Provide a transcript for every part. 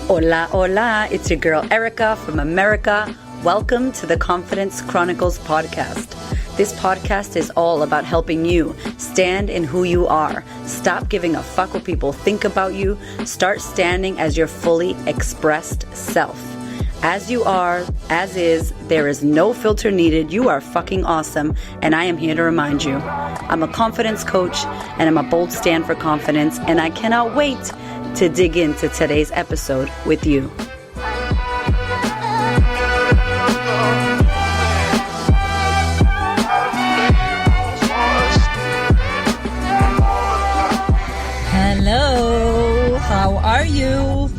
Hola, hola, it's your girl Erica from America. Welcome to the Confidence Chronicles podcast. This podcast is all about helping you stand in who you are. Stop giving a fuck what people think about you. Start standing as your fully expressed self. As you are, as is, there is no filter needed. You are fucking awesome, and I am here to remind you. I'm a confidence coach, and I'm a bold stand for confidence, and I cannot wait to dig into today's episode with you. Hello, how are you?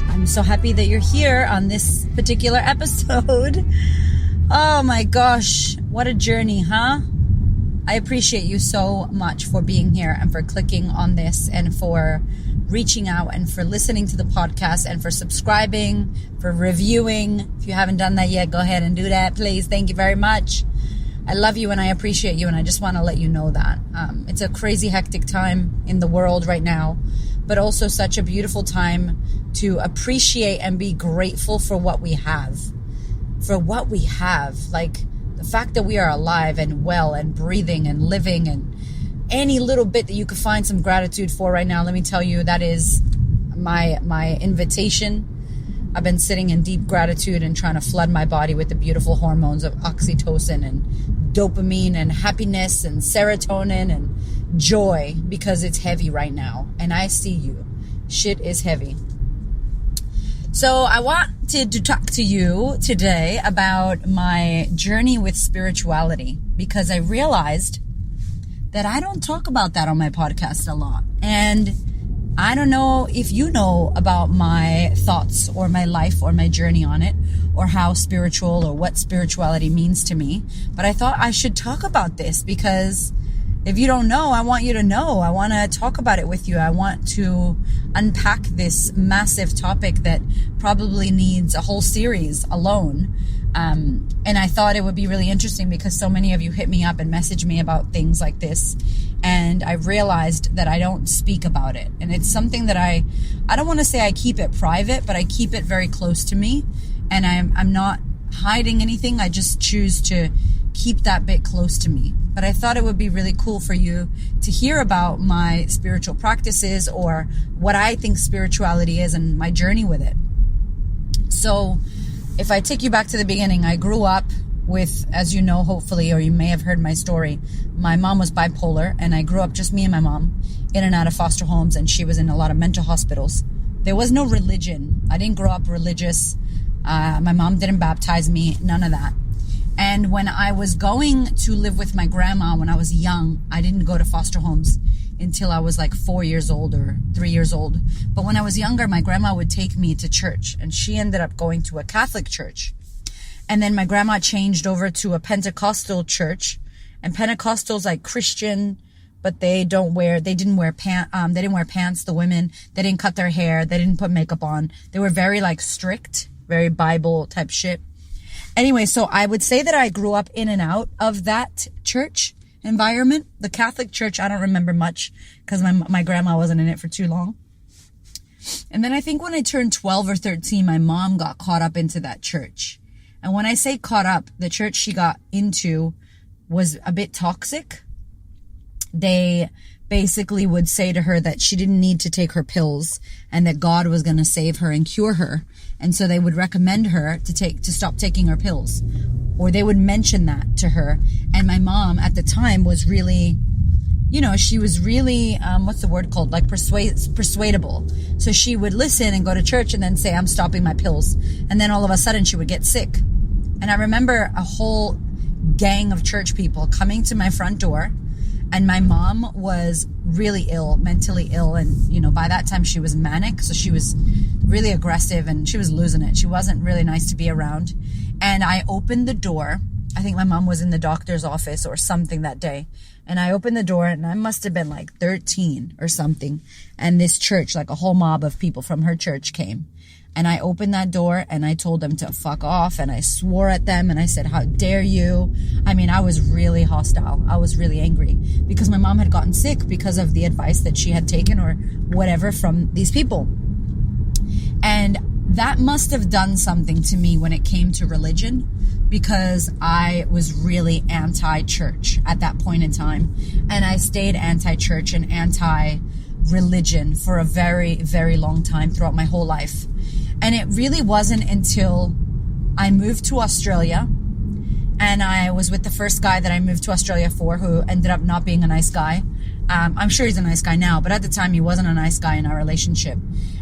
I'm so happy that you're here on this particular episode. Oh my gosh, what a journey, huh? I appreciate you so much for being here and for clicking on this and for reaching out and for listening to the podcast and for subscribing, for reviewing. If you haven't done that yet, go ahead and do that, please. Thank you very much. I love you and I appreciate you, and I just want to let you know that. It's a crazy, hectic time in the world right now, but also such a beautiful time to appreciate and be grateful for what we have. For what we have. Like the fact that we are alive and well and breathing and living, and any little bit that you could find some gratitude for right now, let me tell you, that is my invitation. I've been sitting in deep gratitude and trying to flood my body with the beautiful hormones of oxytocin and dopamine and happiness and serotonin and joy, because it's heavy right now. And I see you. Shit is heavy. So I wanted to talk to you today about my journey with spirituality, because I realized that I don't talk about that on my podcast a lot. And I don't know if you know about my thoughts or my life or my journey on it, or how spiritual or what spirituality means to me. But I thought I should talk about this, because if you don't know, I want you to know. I want to talk about it with you. I want to unpack this massive topic that probably needs a whole series alone. And I thought it would be really interesting because so many of you hit me up and message me about things like this. And I realized that I don't speak about it. And it's something that I don't want to say I keep it private, but I keep it very close to me. And I'm not hiding anything. I just choose to keep that bit close to me. But I thought it would be really cool for you to hear about my spiritual practices, or what I think spirituality is and my journey with it. So if I take you back to the beginning, I grew up with, as you know, hopefully, or you may have heard my story, my mom was bipolar, and I grew up just me and my mom in and out of foster homes, and she was in a lot of mental hospitals. There was no religion. I didn't grow up religious. My mom didn't baptize me, none of that. And when I was going to live with my grandma when I was young, I didn't go to foster homes until I was like 4 years old or 3 years old. But when I was younger, my grandma would take me to church, and she ended up going to a Catholic church. And then my grandma changed over to a Pentecostal church, and Pentecostal's like Christian, but they didn't wear pants, the women. They didn't cut their hair. They didn't put makeup on. They were very like strict, very Bible type shit. Anyway, so I would say that I grew up in and out of that church environment. The Catholic church, I don't remember much because my grandma wasn't in it for too long. And then I think when I turned 12 or 13, my mom got caught up into that church. And when I say caught up, the church she got into was a bit toxic. They basically would say to her that she didn't need to take her pills and that God was going to save her and cure her. And so they would recommend her to stop taking her pills, or they would mention that to her. And my mom at the time was really, she was really, what's the word called? Like persuadable. So she would listen and go to church and then say, I'm stopping my pills. And then all of a sudden she would get sick. And I remember a whole gang of church people coming to my front door. And my mom was really ill, mentally ill. And, by that time she was manic. So she was really aggressive and she was losing it. She wasn't really nice to be around. And I opened the door. I think my mom was in the doctor's office or something that day. And I opened the door, and I must have been like 13 or something. And this church, like a whole mob of people from her church came. And I opened that door and I told them to fuck off, and I swore at them and I said, how dare you? I mean, I was really hostile. I was really angry because my mom had gotten sick because of the advice that she had taken or whatever from these people. And that must have done something to me when it came to religion, because I was really anti-church at that point in time. And I stayed anti-church and anti-religion for a very, very long time throughout my whole life. And it really wasn't until I moved to Australia, and I was with the first guy that I moved to Australia for, who ended up not being a nice guy. I'm sure he's a nice guy now, but at the time he wasn't a nice guy in our relationship.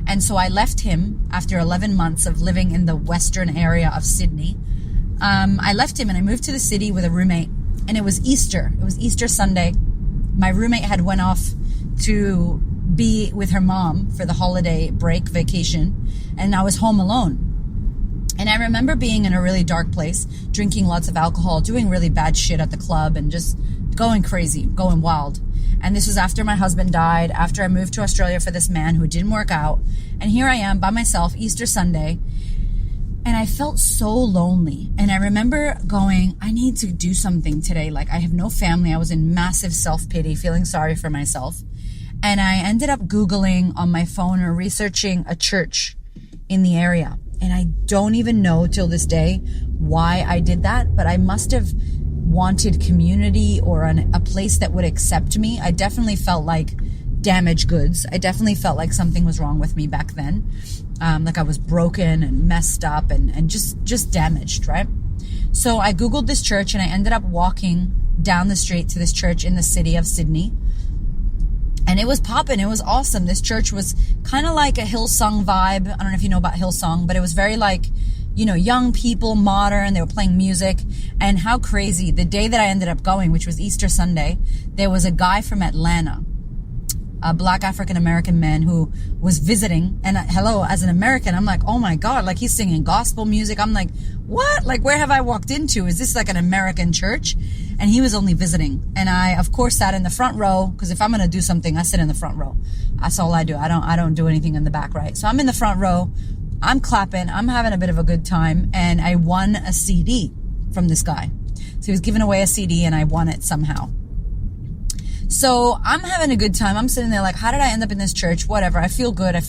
And so I left him after 11 months of living in the western area of Sydney. I left him and I moved to the city with a roommate, and it was Easter. It was Easter Sunday. My roommate had went off to be with her mom for the holiday break vacation, and I was home alone. And I remember being in a really dark place, drinking lots of alcohol, doing really bad shit at the club, and just going crazy, going wild. And this was after my husband died, after I moved to Australia for this man who didn't work out. And here I am by myself, Easter Sunday. And I felt so lonely. And I remember going, I need to do something today. Like, I have no family. I was in massive self-pity, feeling sorry for myself. And I ended up Googling on my phone or researching a church in the area. And I don't even know till this day why I did that, but I must have wanted community or a place that would accept me. I definitely felt like damaged goods. I definitely felt like something was wrong with me back then. Like I was broken and messed up and just damaged, right? So I Googled this church, and I ended up walking down the street to this church in the city of Sydney. And it was popping. It was awesome. This church was kind of like a Hillsong vibe. I don't know if you know about Hillsong, but it was very like, you know, young people, modern. They were playing music. And how crazy. The day that I ended up going, which was Easter Sunday, there was a guy from Atlanta, a black African-American man who was visiting. And hello, as an American, I'm like, oh my God, like he's singing gospel music. I'm like, what? Like, where have I walked into? Is this like an American church? And he was only visiting. And I, of course, sat in the front row, because if I'm going to do something, I sit in the front row. That's all I do. I don't do anything in the back, right? So I'm in the front row. I'm clapping. I'm having a bit of a good time. And I won a CD from this guy. So he was giving away a CD, and I won it somehow. So I'm having a good time. I'm sitting there like, how did I end up in this church? Whatever. I feel good. I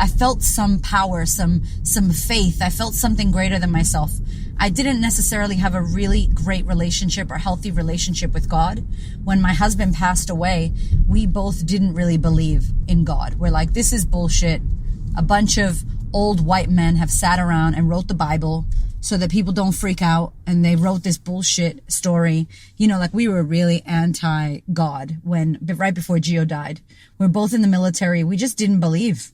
felt some power, some faith. I felt something greater than myself. I didn't necessarily have a really great relationship or healthy relationship with God. When my husband passed away, we both didn't really believe in God. We're like, this is bullshit. A bunch of old white men have sat around and wrote the Bible so that people don't freak out, and they wrote this bullshit story. You know, like we were really anti-God right before Gio died. We're both in the military. We just didn't believe.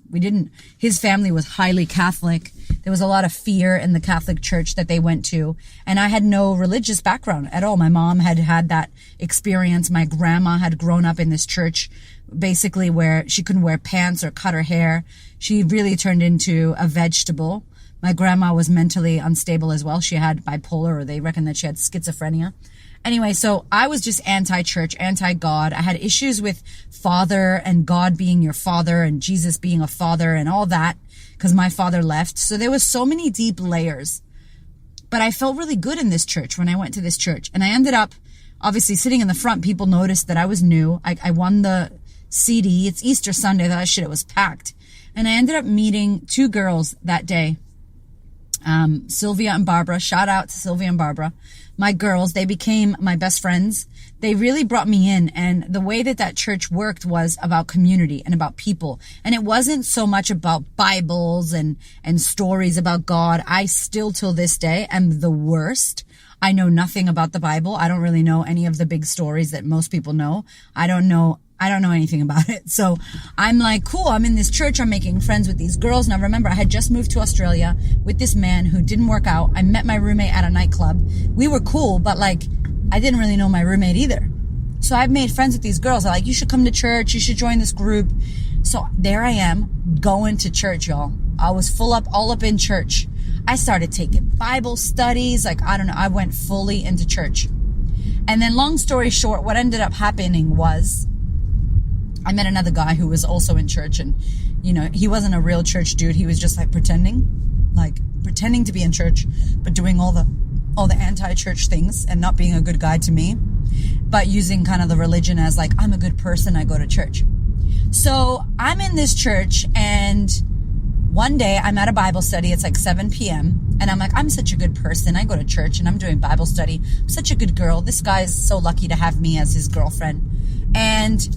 His family was highly Catholic. There was a lot of fear in the Catholic church that they went to. And I had no religious background at all. My mom had had that experience. My grandma had grown up in this church, basically where she couldn't wear pants or cut her hair. She really turned into a vegetable. My grandma was mentally unstable as well. She had bipolar, or they reckon that she had schizophrenia. Anyway, so I was just anti-church, anti-God. I had issues with Father and God being your father and Jesus being a father and all that, because my father left. So there was so many deep layers. But I felt really good in this church when I went to this church. And I ended up, obviously, sitting in the front. People noticed that I was new. I won the CD. It's Easter Sunday. That shit, it was packed. And I ended up meeting two girls that day. Sylvia and Barbara. Shout out to Sylvia and Barbara. My girls, they became my best friends. They really brought me in. And the way that church worked was about community and about people. And it wasn't so much about Bibles and stories about God. I still, till this day, am the worst. I know nothing about the Bible. I don't really know any of the big stories that most people know. I don't know anything about it. So I'm like, cool, I'm in this church. I'm making friends with these girls. Now remember, I had just moved to Australia with this man who didn't work out. I met my roommate at a nightclub. We were cool, but like, I didn't really know my roommate either. So I've made friends with these girls. They're like, you should come to church. You should join this group. So there I am going to church, y'all. I was all up in church. I started taking Bible studies. Like, I don't know. I went fully into church. And then long story short, what ended up happening was I met another guy who was also in church, and, you know, he wasn't a real church dude. He was just like pretending to be in church, but doing all the anti-church things and not being a good guy to me, but using kind of the religion as like, I'm a good person. I go to church. So I'm in this church, and one day I'm at a Bible study. It's like 7 p.m. And I'm like, I'm such a good person. I go to church and I'm doing Bible study. I'm such a good girl. This guy is so lucky to have me as his girlfriend. And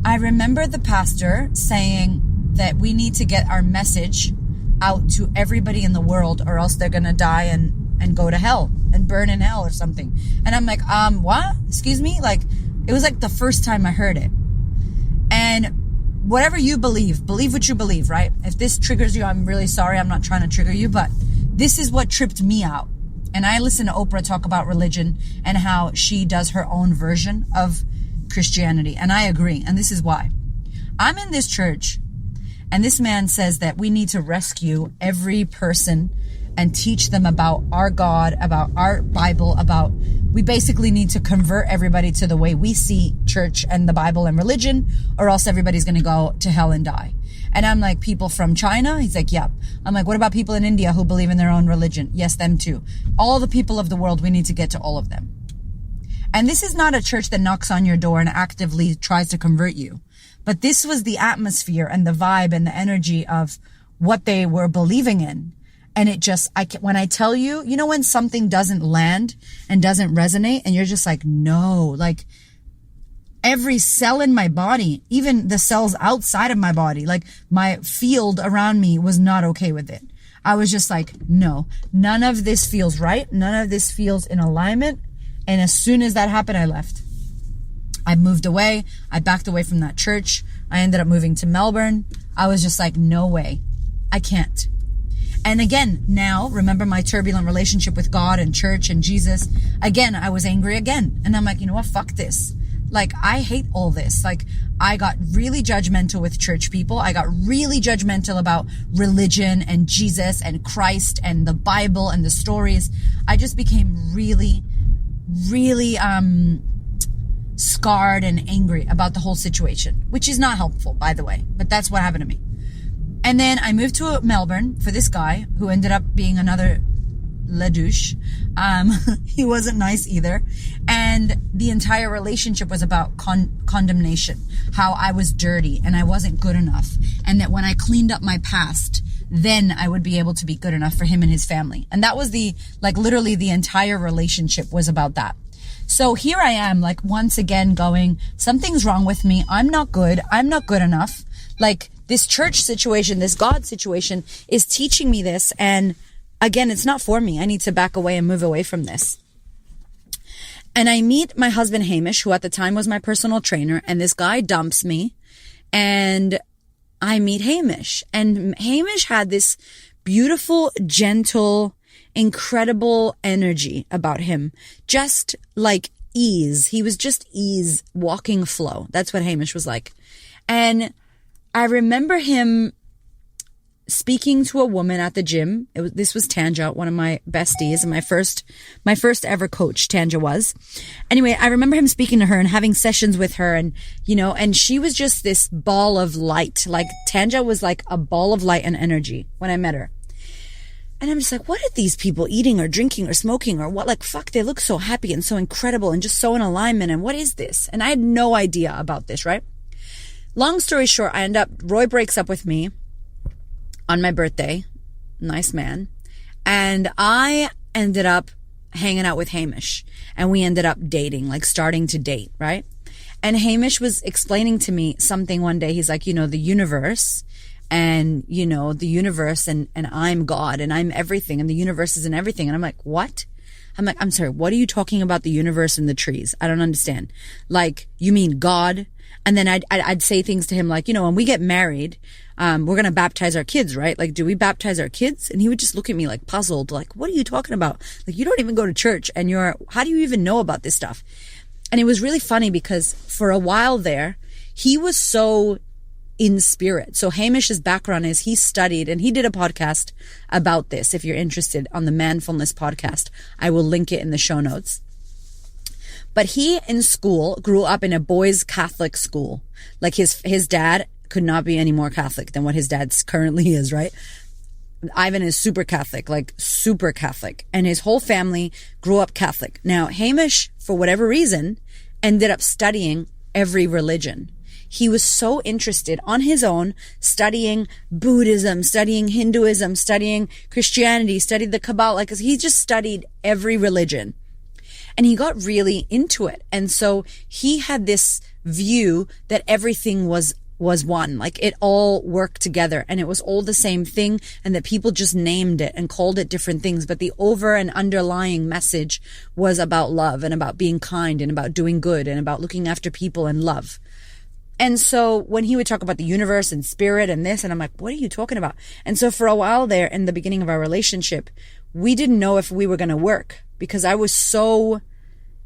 I remember the pastor saying that we need to get our message out to everybody in the world, or else they're going to die and go to hell and burn in hell or something. And I'm like, what? Excuse me? Like, it was like the first time I heard it. And whatever you believe what you believe, right? If this triggers you, I'm really sorry. I'm not trying to trigger you, but this is what tripped me out. And I listen to Oprah talk about religion and how she does her own version of Christianity. And I agree. And this is why. I'm in this church, and this man says that we need to rescue every person and teach them about our God, about our Bible, we basically need to convert everybody to the way we see church and the Bible and religion, or else everybody's going to go to hell and die. And I'm like, people from China? He's like, yep. I'm like, what about people in India who believe in their own religion? Yes, them too. All the people of the world, we need to get to all of them. And this is not a church that knocks on your door and actively tries to convert you. But this was the atmosphere and the vibe and the energy of what they were believing in. And it just, when I tell you, you know, when something doesn't land and doesn't resonate and you're just like, no, like every cell in my body, even the cells outside of my body, like my field around me was not okay with it. I was just like, no, none of this feels right. None of this feels in alignment. And as soon as that happened, I left. I moved away. I backed away from that church. I ended up moving to Melbourne. I was just like, no way. I can't. And again, now, remember my turbulent relationship with God and church and Jesus. Again, I was angry again. And I'm like, you know what? Fuck this. Like, I hate all this. Like, I got really judgmental with church people. I got really judgmental about religion and Jesus and Christ and the Bible and the stories. I just became really, really, scarred and angry about the whole situation, which is not helpful, by the way, but that's what happened to me. And then I moved to Melbourne for this guy who ended up being another ladouche. He wasn't nice either. And the entire relationship was about condemnation, how I was dirty and I wasn't good enough. And that when I cleaned up my past, then I would be able to be good enough for him and his family. And that was literally the entire relationship was about that. So here I am, like, once again going, something's wrong with me. I'm not good. I'm not good enough. Like, this church situation, this God situation is teaching me this. And again, it's not for me. I need to back away and move away from this. And I meet my husband, Hamish, who at the time was my personal trainer. And this guy dumps me. And I meet Hamish. And Hamish had this beautiful, gentle, incredible energy about him. Just like ease. He was just ease, walking flow. That's what Hamish was like. And I remember him speaking to a woman at the gym. This was Tanja, one of my besties and my first ever coach, Tanja was. Anyway, I remember him speaking to her and having sessions with her, and, you know, and she was just this ball of light. Like, Tanja was like a ball of light and energy when I met her. And I'm just like, what are these people eating or drinking or smoking or what? Like, fuck, they look so happy and so incredible and just so in alignment. And what is this? And I had no idea about this, right? Long story short, Roy breaks up with me on my birthday. Nice man. And I ended up hanging out with Hamish, and we ended up dating, like starting to date, right? And Hamish was explaining to me something one day. He's like, you know, the universe and, you know, the universe and I'm God and I'm everything and the universe isn't everything. And I'm like, what? I'm like, I'm sorry, what are you talking about, the universe and the trees? I don't understand. Like, you mean God? And then I'd say things to him like, you know, when we get married, we're going to baptize our kids, right? Like, do we baptize our kids? And he would just look at me like puzzled, like, what are you talking about? Like, you don't even go to church and how do you even know about this stuff? And it was really funny because for a while there, he was so in spirit. So Hamish's background is he studied, and he did a podcast about this. If you're interested, on the Manfulness podcast, I will link it in the show notes. But he in school grew up in a boys' Catholic school. Like his dad could not be any more Catholic than what his dad currently is, right? Ivan is super Catholic, like super Catholic. And his whole family grew up Catholic. Now, Hamish, for whatever reason, ended up studying every religion. he was so interested on his own, studying Buddhism, studying Hinduism, studying Christianity, studied the Kabbalah, like he just studied every religion. And he got really into it. And so he had this view that everything was one, like it all worked together and it was all the same thing, and that people just named it and called it different things. But the over and underlying message was about love and about being kind and about doing good and about looking after people and love. And so when he would talk about the universe and spirit and this, and I'm like, what are you talking about? And so for a while there in the beginning of our relationship, we didn't know if we were going to work, because I was so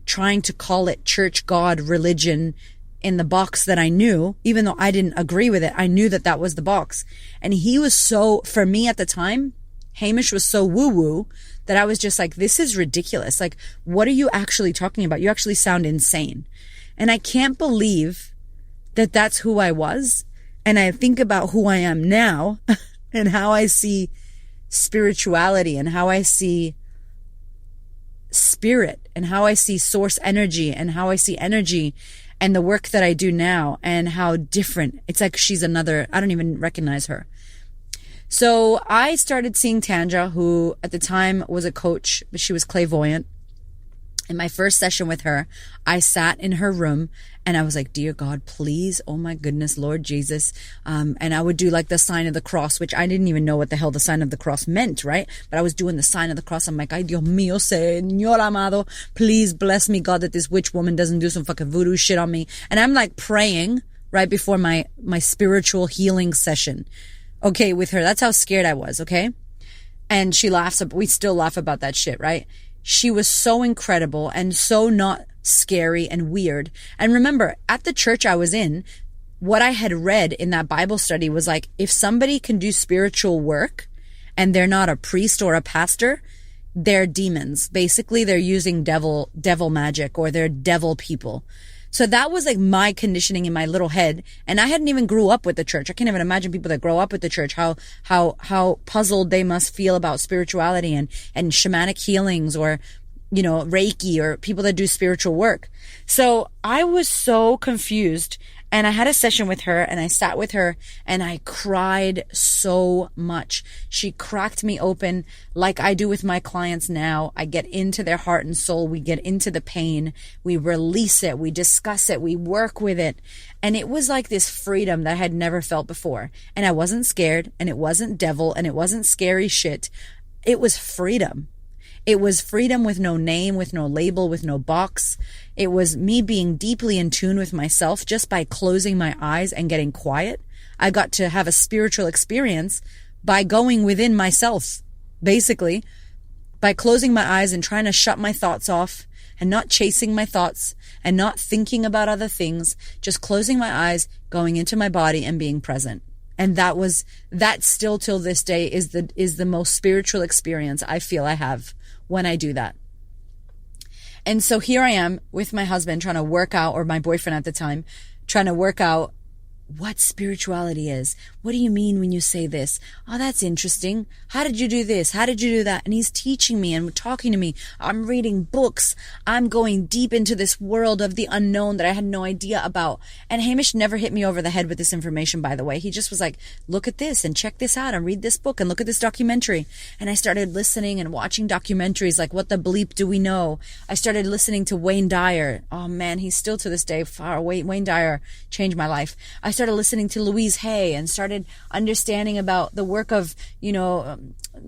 trying to call it church, God, religion in the box that I knew, even though I didn't agree with it. I knew that that was the box. And he was so, for me at the time, Hamish was so woo-woo that I was just like, this is ridiculous. Like, what are you actually talking about? You actually sound insane. And I can't believe that that's who I was. And I think about who I am now and how I see spirituality and how I see spirit and how I see source energy and how I see energy and the work that I do now and how different. It's like she's another, I don't even recognize her. So I started seeing Tanja, who at the time was a coach, but she was clairvoyant. In my first session with her, I sat in her room and I was like, dear God, please, oh my goodness, Lord Jesus. And I would do like the sign of the cross, which I didn't even know what the hell the sign of the cross meant, right? But I was doing the sign of the cross. I'm like, ay Dios mío, Señor amado, please bless me, God, that this witch woman doesn't do some fucking voodoo shit on me. And I'm like praying right before my spiritual healing session. Okay, with her. That's how scared I was, okay? And she laughs, we still laugh about that shit, right? She was so incredible and so not scary and weird. And remember, at the church I was in, what I had read in that Bible study was like, if somebody can do spiritual work and they're not a priest or a pastor, they're demons. Basically, they're using devil magic, or they're devil people. So that was like my conditioning in my little head. And I hadn't even grew up with the church. I can't even imagine people that grow up with the church, how puzzled they must feel about spirituality and shamanic healings, or, you know, Reiki, or people that do spiritual work. So I was so confused. And I had a session with her and I sat with her and I cried so much. She cracked me open like I do with my clients now. I get into their heart and soul. We get into the pain. We release it. We discuss it. We work with it. And it was like this freedom that I had never felt before. And I wasn't scared, and it wasn't devil, and it wasn't scary shit. It was freedom. It was freedom with no name, with no label, with no box. It was me being deeply in tune with myself just by closing my eyes and getting quiet. I got to have a spiritual experience by going within myself, basically, by closing my eyes and trying to shut my thoughts off and not chasing my thoughts and not thinking about other things, just closing my eyes, going into my body and being present. And that still till this day is the most spiritual experience I feel I have when I do that. And so here I am with my husband trying to work out, or my boyfriend at the time, trying to work out what spirituality is. What do you mean when you say this? Oh, that's interesting. How did you do this? How did you do that? And he's teaching me and talking to me. I'm reading books. I'm going deep into this world of the unknown that I had no idea about. And Hamish never hit me over the head with this information, by the way. He just was like, look at this and check this out and read this book and look at this documentary. And I started listening and watching documentaries like What the Bleep Do We Know? I started listening to Wayne Dyer. Oh man, he's still to this day far away. Wayne Dyer changed my life. I started listening to Louise Hay and started understanding about the work of,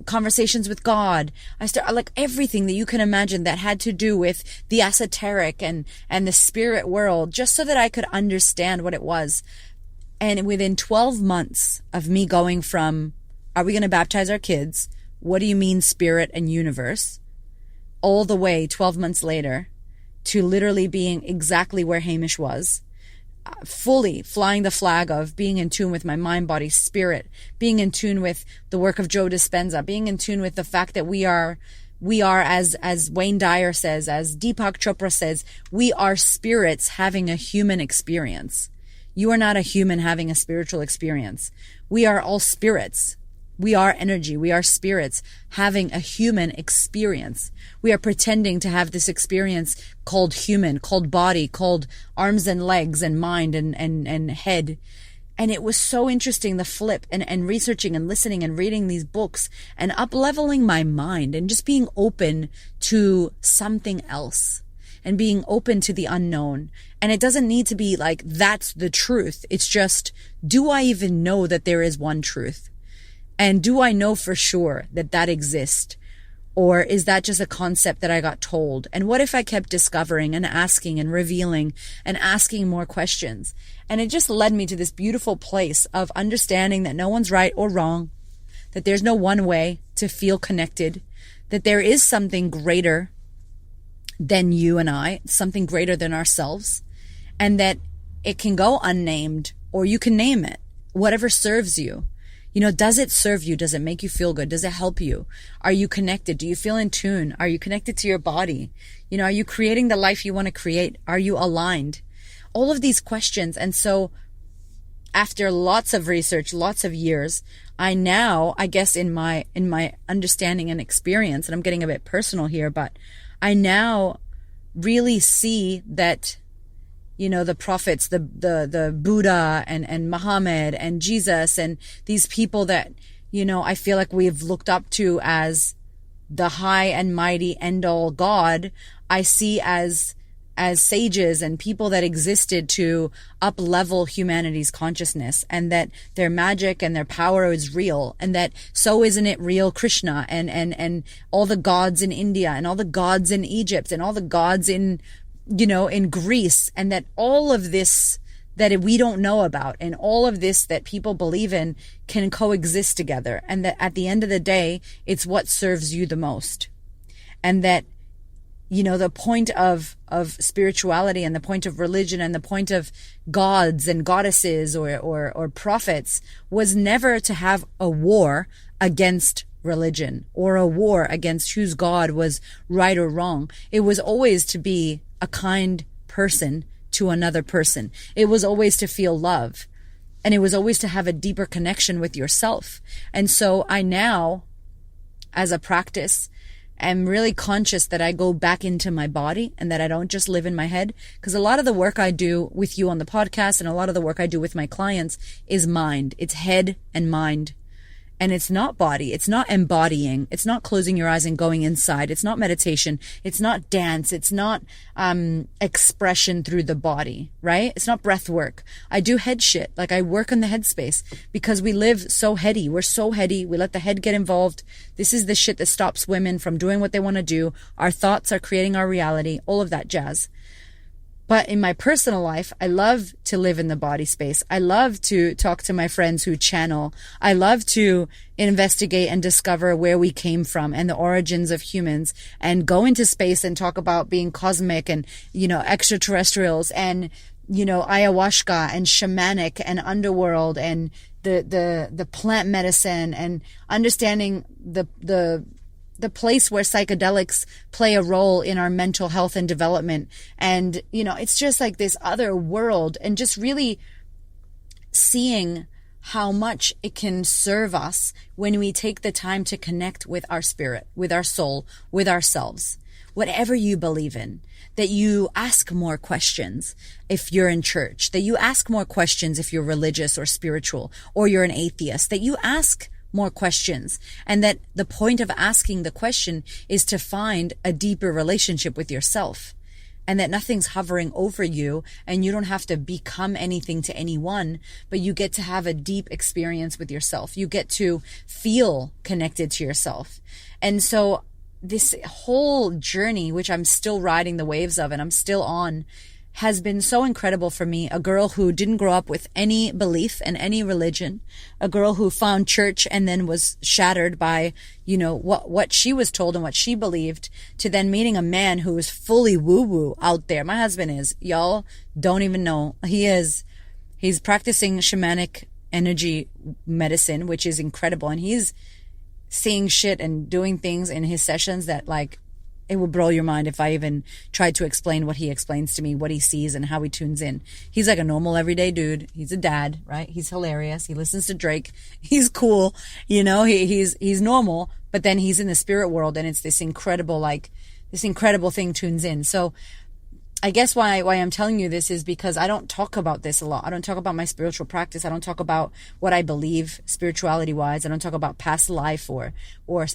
conversations with God. I started like everything that you can imagine that had to do with the esoteric and the spirit world, just so that I could understand what it was. And within 12 months of me going from, are we going to baptize our kids? What do you mean spirit and universe? All the way 12 months later to literally being exactly where Hamish was. Fully flying the flag of being in tune with my mind, body, spirit, being in tune with the work of Joe Dispenza, being in tune with the fact that we are as Wayne Dyer says, as Deepak Chopra says, we are spirits having a human experience. You are not a human having a spiritual experience. We are all spirits. We are energy. We are spirits having a human experience. We are pretending to have this experience called human, called body, called arms and legs and mind and head. And it was so interesting, the flip and researching and listening and reading these books and up-leveling my mind and just being open to something else and being open to the unknown. And it doesn't need to be like, that's the truth. It's just, do I even know that there is one truth? And do I know for sure that that exists? Or is that just a concept that I got told? And what if I kept discovering and asking and revealing and asking more questions? And it just led me to this beautiful place of understanding that no one's right or wrong, that there's no one way to feel connected, that there is something greater than you and I, something greater than ourselves, and that it can go unnamed or you can name it, whatever serves you. You know, does it serve you? Does it make you feel good? Does it help you? Are you connected? Do you feel in tune? Are you connected to your body? You know, are you creating the life you want to create? Are you aligned? All of these questions. And so after lots of research, lots of years, I now, I guess in my understanding and experience, and I'm getting a bit personal here, but I now really see that, you know, the prophets, the Buddha and Muhammad and Jesus and these people that, you know, I feel like we've looked up to as the high and mighty end all God, I see as sages and people that existed to up level humanity's consciousness, and that their magic and their power is real, and that so isn't it real Krishna and all the gods in India and all the gods in Egypt and all the gods in, you know, in Greece, and that all of this that we don't know about and all of this that people believe in can coexist together, and that at the end of the day, it's what serves you the most. And that, you know, the point of spirituality and the point of religion and the point of gods and goddesses or prophets was never to have a war against religion or a war against whose God was right or wrong. It was always to be a kind person to another person. It was always to feel love. And it was always to have a deeper connection with yourself. And so I now, as a practice, am really conscious that I go back into my body and that I don't just live in my head. Because a lot of the work I do with you on the podcast and a lot of the work I do with my clients is mind. It's head and mind. And it's not body. It's not embodying. It's not closing your eyes and going inside. It's not meditation. It's not dance. It's not expression through the body, right? It's not breath work. I do head shit. Like I work on the head space because we live so heady. We're so heady. We let the head get involved. This is the shit that stops women from doing what they want to do. Our thoughts are creating our reality. All of that jazz. But in my personal life, I love to live in the body space. I love to talk to my friends who channel. I love to investigate and discover where we came from and the origins of humans, and go into space and talk about being cosmic and, you know, extraterrestrials and, you know, ayahuasca and shamanic and underworld and the plant medicine and understanding the place where psychedelics play a role in our mental health and development. And, you know, it's just like this other world, and just really seeing how much it can serve us when we take the time to connect with our spirit, with our soul, with ourselves. Whatever you believe in, that you ask more questions if you're in church, that you ask more questions if you're religious or spiritual, or you're an atheist, that you ask more questions, and that the point of asking the question is to find a deeper relationship with yourself, and that nothing's hovering over you and you don't have to become anything to anyone, but you get to have a deep experience with yourself. You get to feel connected to yourself. And so this whole journey, which I'm still riding the waves of and I'm still on, has been so incredible for me. A girl who didn't grow up with any belief in any religion, a girl who found church and then was shattered by, you know, what she was told and what she believed, to then meeting a man who is fully woo-woo out there. My husband is, y'all don't even know. He's practicing shamanic energy medicine, which is incredible. And he's seeing shit and doing things in his sessions that, like, it would blow your mind if I even tried to explain what he explains to me, what he sees and how he tunes in. He's like a normal everyday dude. He's a dad, right? He's hilarious. He listens to Drake. He's cool. You know, he's normal, but then he's in the spirit world and it's this incredible thing tunes in. So I guess why I'm telling you this is because I don't talk about this a lot. I don't talk about my spiritual practice. I don't talk about what I believe spirituality wise. I don't talk about past life or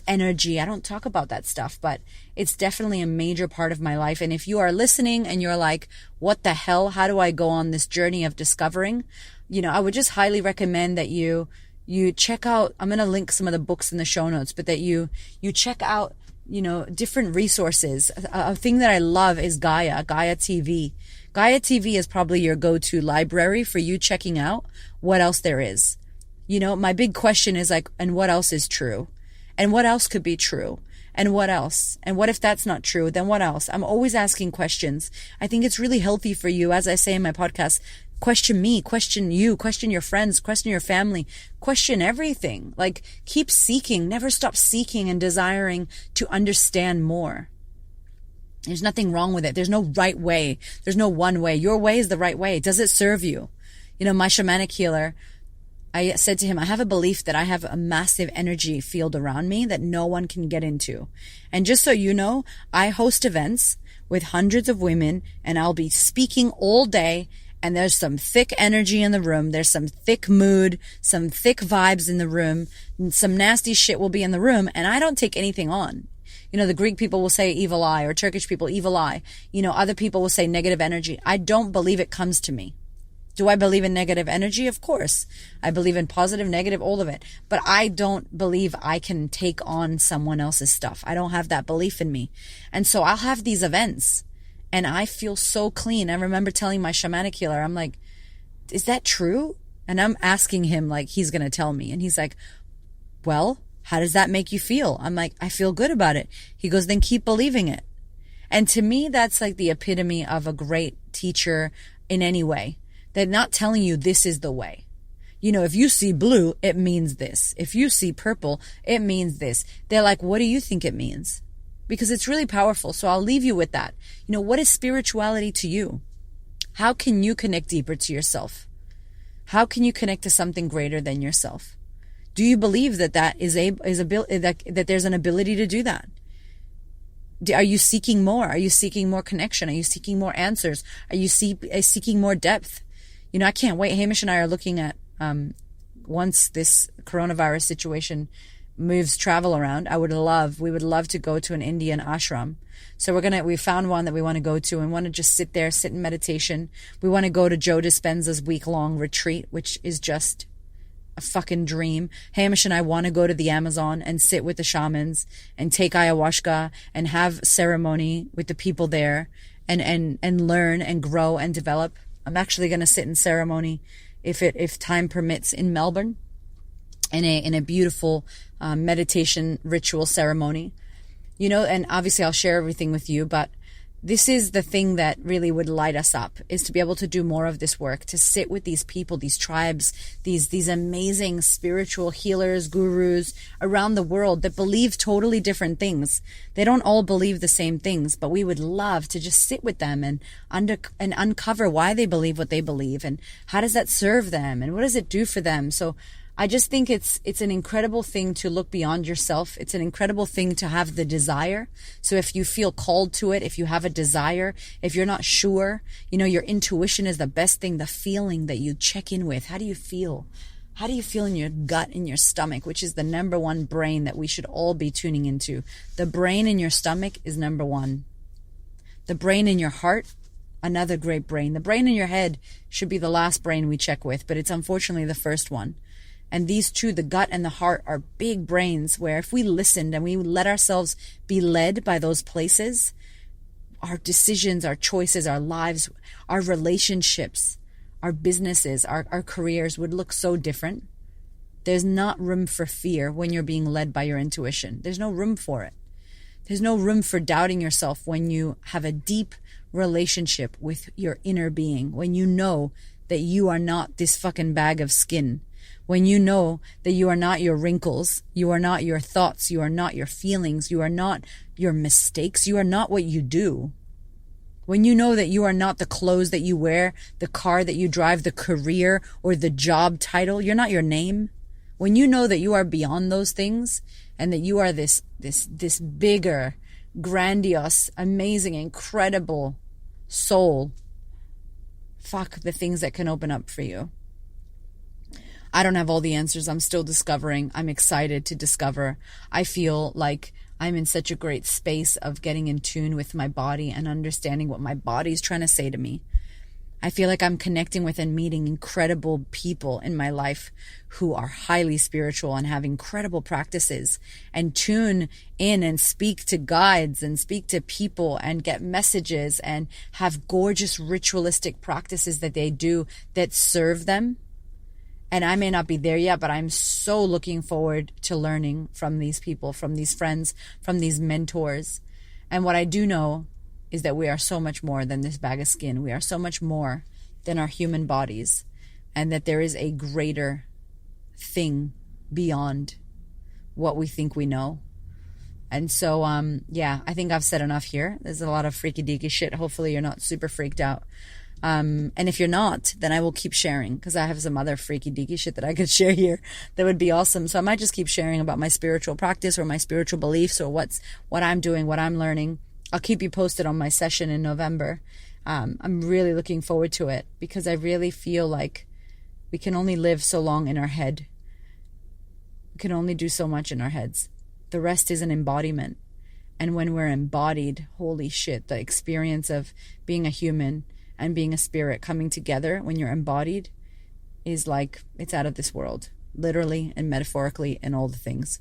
energy. I don't talk about that stuff, but it's definitely a major part of my life. And if you are listening and you're like, what the hell? How do I go on this journey of discovering? You know, I would just highly recommend that you check out, I'm going to link some of the books in the show notes, but that you check out, you know, different resources. A thing that I love is Gaia TV. Gaia TV is probably your go-to library for you checking out what else there is. You know, my big question is like, and what else is true? And what else could be true? And what else? And what if that's not true? Then what else? I'm always asking questions. I think it's really healthy for you, as I say in my podcast, question me, question you, question your friends, question your family, question everything. Like, keep seeking, never stop seeking and desiring to understand more. There's nothing wrong with it. There's no right way. There's no one way. Your way is the right way. Does it serve you? You know, my shamanic healer, I said to him, I have a belief that I have a massive energy field around me that no one can get into. And just so you know, I host events with hundreds of women and I'll be speaking all day. And there's some thick energy in the room. There's some thick mood, some thick vibes in the room. And some nasty shit will be in the room. And I don't take anything on. You know, the Greek people will say evil eye, or Turkish people, evil eye. You know, other people will say negative energy. I don't believe it comes to me. Do I believe in negative energy? Of course. I believe in positive, negative, all of it. But I don't believe I can take on someone else's stuff. I don't have that belief in me. And so I'll have these events. And I feel so clean. I remember telling my shamanic healer, I'm like, is that true? And I'm asking him like he's going to tell me. And he's like, well, how does that make you feel? I'm like, I feel good about it. He goes, then keep believing it. And to me, that's like the epitome of a great teacher in any way. They're not telling you this is the way. You know, if you see blue, it means this. If you see purple, it means this. They're like, what do you think it means? Because it's really powerful. So I'll leave you with that. You know, what is spirituality to you? How can you connect deeper to yourself? How can you connect to something greater than yourself? Do you believe that that there's an ability to do that? Are you seeking more? Are you seeking more connection? Are you seeking more answers? Are you seeking more depth? You know, I can't wait. Hamish and I are looking at, once this coronavirus situation moves travel around, we would love to go to an Indian ashram. So we found one that we want to go to and want to just sit in meditation. We want to go to Joe Dispenza's week-long retreat, which is just a fucking dream. Hamish and I want to go to the Amazon and sit with the shamans and take ayahuasca and have ceremony with the people there and learn and grow and develop. I'm actually going to sit in ceremony if time permits in Melbourne in a beautiful meditation ritual ceremony, you know, and obviously I'll share everything with you, but this is the thing that really would light us up, is to be able to do more of this work, to sit with these people, these tribes, these amazing spiritual healers, gurus around the world that believe totally different things. They don't all believe the same things, but we would love to just sit with them and uncover why they believe what they believe and how does that serve them and what does it do for them. So I just think it's an incredible thing to look beyond yourself. It's an incredible thing to have the desire. So if you feel called to it, if you have a desire, if you're not sure, you know, your intuition is the best thing, the feeling that you check in with. How do you feel? How do you feel in your gut, in your stomach, which is the number one brain that we should all be tuning into? The brain in your stomach is number one. The brain in your heart, another great brain. The brain in your head should be the last brain we check with, but it's unfortunately the first one. And these two, the gut and the heart, are big brains where if we listened and we let ourselves be led by those places, our decisions, our choices, our lives, our relationships, our businesses, our careers would look so different. There's not room for fear when you're being led by your intuition. There's no room for it. There's no room for doubting yourself when you have a deep relationship with your inner being, when you know that you are not this fucking bag of skin, When you know that you are not your wrinkles, you are not your thoughts, you are not your feelings, you are not your mistakes, you are not what you do. When you know that you are not the clothes that you wear, the car that you drive, the career or the job title, you're not your name. When you know that you are beyond those things and that you are this bigger, grandiose, amazing, incredible soul, fuck the things that can open up for you. I don't have all the answers. I'm still discovering. I'm excited to discover. I feel like I'm in such a great space of getting in tune with my body and understanding what my body's trying to say to me. I feel like I'm connecting with and meeting incredible people in my life who are highly spiritual and have incredible practices, and tune in and speak to guides and speak to people and get messages and have gorgeous ritualistic practices that they do that serve them. And I may not be there yet, but I'm so looking forward to learning from these people, from these friends, from these mentors. And what I do know is that we are so much more than this bag of skin. We are so much more than our human bodies, and that there is a greater thing beyond what we think we know. And so, I think I've said enough here. There's a lot of freaky deaky shit. Hopefully you're not super freaked out. And if you're not, then I will keep sharing, because I have some other freaky deaky shit that I could share here that would be awesome. So I might just keep sharing about my spiritual practice or my spiritual beliefs or what I'm doing, what I'm learning. I'll keep you posted on my session in November. I'm really looking forward to it, because I really feel like we can only live so long in our head. We can only do so much in our heads. The rest is an embodiment. And when we're embodied, holy shit, the experience of being a human and being a spirit coming together when you're embodied is like, it's out of this world, literally and metaphorically and all the things.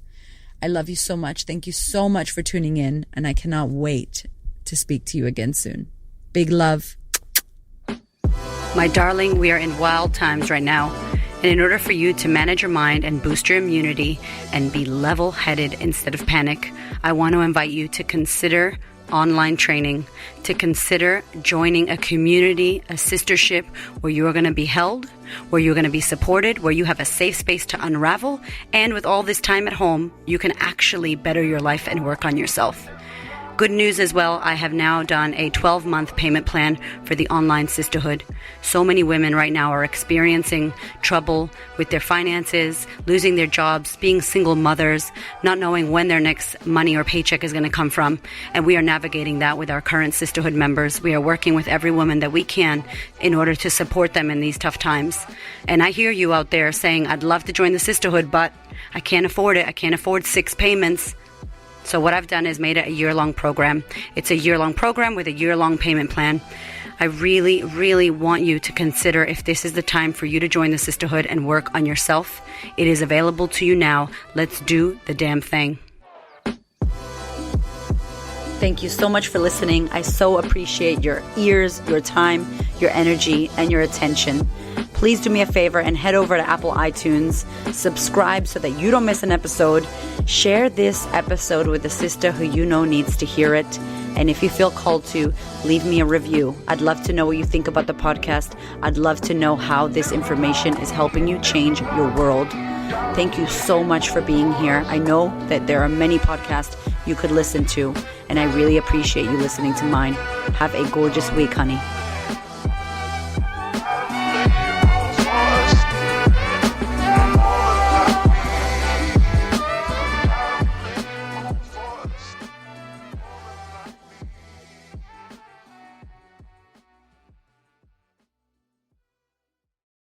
I love you so much. Thank you so much for tuning in, and I cannot wait to speak to you again soon. Big love. My darling, we are in wild times right now. And in order for you to manage your mind and boost your immunity and be level-headed instead of panic, I want to invite you to consider online training, to consider joining a community, a sistership where you are going to be held, where you're going to be supported, where you have a safe space to unravel, and with all this time at home, you can actually better your life and work on yourself. Good news as well, I have now done a 12-month payment plan for the online sisterhood. So many women right now are experiencing trouble with their finances, losing their jobs, being single mothers, not knowing when their next money or paycheck is going to come from. And we are navigating that with our current sisterhood members. We are working with every woman that we can in order to support them in these tough times. And I hear you out there saying, I'd love to join the sisterhood, but I can't afford it. I can't afford 6 payments. So what I've done is made it a year-long program. It's a year-long program with a year-long payment plan. I really, really want you to consider if this is the time for you to join the sisterhood and work on yourself. It is available to you now. Let's do the damn thing. Thank you so much for listening. I so appreciate your ears, your time, your energy, and your attention. Please do me a favor and head over to Apple iTunes, subscribe so that you don't miss an episode, share this episode with a sister who you know needs to hear it, and if you feel called to, leave me a review. I'd love to know what you think about the podcast. I'd love to know how this information is helping you change your world. Thank you so much for being here. I know that there are many podcasts you could listen to, and I really appreciate you listening to mine. Have a gorgeous week, honey.